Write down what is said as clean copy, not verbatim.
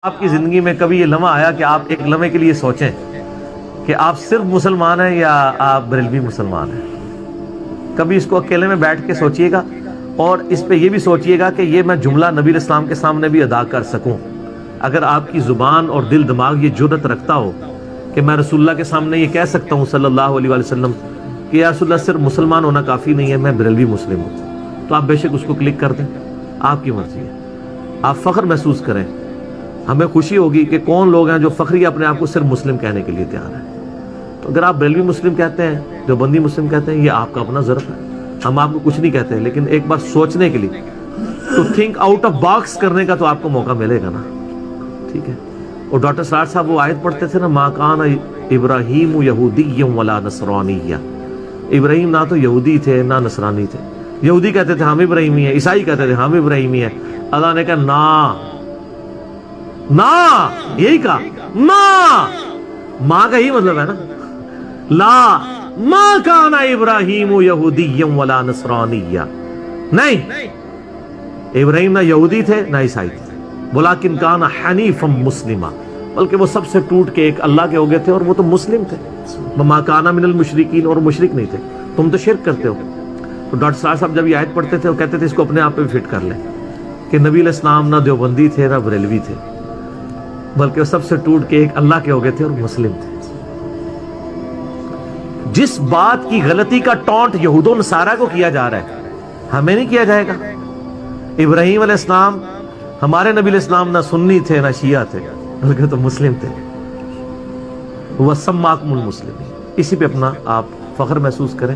آپ کی زندگی میں کبھی یہ لمحہ آیا کہ آپ ایک لمحے کے لیے سوچیں کہ آپ صرف مسلمان ہیں یا آپ بریلوی مسلمان ہیں؟ کبھی اس کو اکیلے میں بیٹھ کے سوچئے گا اور اس پہ یہ بھی سوچئے گا کہ یہ میں جملہ نبی اسلام کے سامنے بھی ادا کر سکوں۔ اگر آپ کی زبان اور دل دماغ یہ جرأت رکھتا ہو کہ میں رسول اللہ کے سامنے یہ کہہ سکتا ہوں صلی اللہ علیہ وسلم کہ یا رسول اللہ صرف مسلمان ہونا کافی نہیں ہے، میں بریلوی مسلم ہوں، تو آپ بے شک اس کو کلک کر دیں، آپ کی مرضی ہے۔ آپ فخر محسوس کریں، ہمیں خوشی ہوگی کہ کون لوگ ہیں جو فخری اپنے آپ کو صرف مسلم کہنے کے لیے تیار ہیں۔ تو اگر آپ بریلوی مسلم کہتے ہیں، دیوبندی مسلم کہتے ہیں، یہ آپ کا اپنا ظرف ہے، ہم آپ کو کچھ نہیں کہتے، لیکن ایک بار سوچنے کے لیے تو تھنک آؤٹ آف باکس کرنے کا تو آپ کو موقع ملے گا نا، ٹھیک ہے۔ اور ڈاکٹر سراج صاحب وہ آیت پڑھتے تھے نا، ما کان ابراہیم یہودی ولا نصرانی، ابراہیم نہ تو یہودی تھے نہ نصرانی تھے۔ یہودی کہتے تھے ہم ابراہیمی ہیں، عیسائی کہتے تھے ہم ابراہیمی ہیں، اللہ نے کہا نا، یہی کہا نا، ماں کا ہی مطلب ہے نا، لا ما کان ابراہیم یہودی ولا نصرانی، نہیں، ابراہیم نہ یہودی تھے نہ عیسائی تھے، ولیکن کان حنیفا مسلما، بلکہ وہ سب سے ٹوٹ کے ایک اللہ کے ہو گئے تھے اور وہ تو مسلم تھے۔ ما کان من المشرکین، اور مشرک نہیں تھے، تم تو شرک کرتے ہو۔ تو ڈاکٹر صاحب صاحب جب یہ آیت پڑھتے تھے وہ کہتے تھے اس کو اپنے آپ پہ فٹ کر لیں کہ نبی علیہ السلام نہ دیوبندی تھے نہ بریلوی تھے، بلکہ وہ سب سے ٹوٹ کے ایک اللہ کے ہو گئے تھے اور مسلم تھے۔ جس بات کی غلطی کا ٹونٹ یہود و نصارہ کو کیا جا رہا ہے، ہمیں نہیں کیا جائے گا۔ ابراہیم علیہ السلام، ہمارے نبی علیہ السلام نہ سنی تھے نہ شیعہ تھے، بلکہ تو مسلم تھے۔ وَسَمَّاكُمُ الْمُسْلِمِينَ، اسی پہ اپنا آپ فخر محسوس کریں۔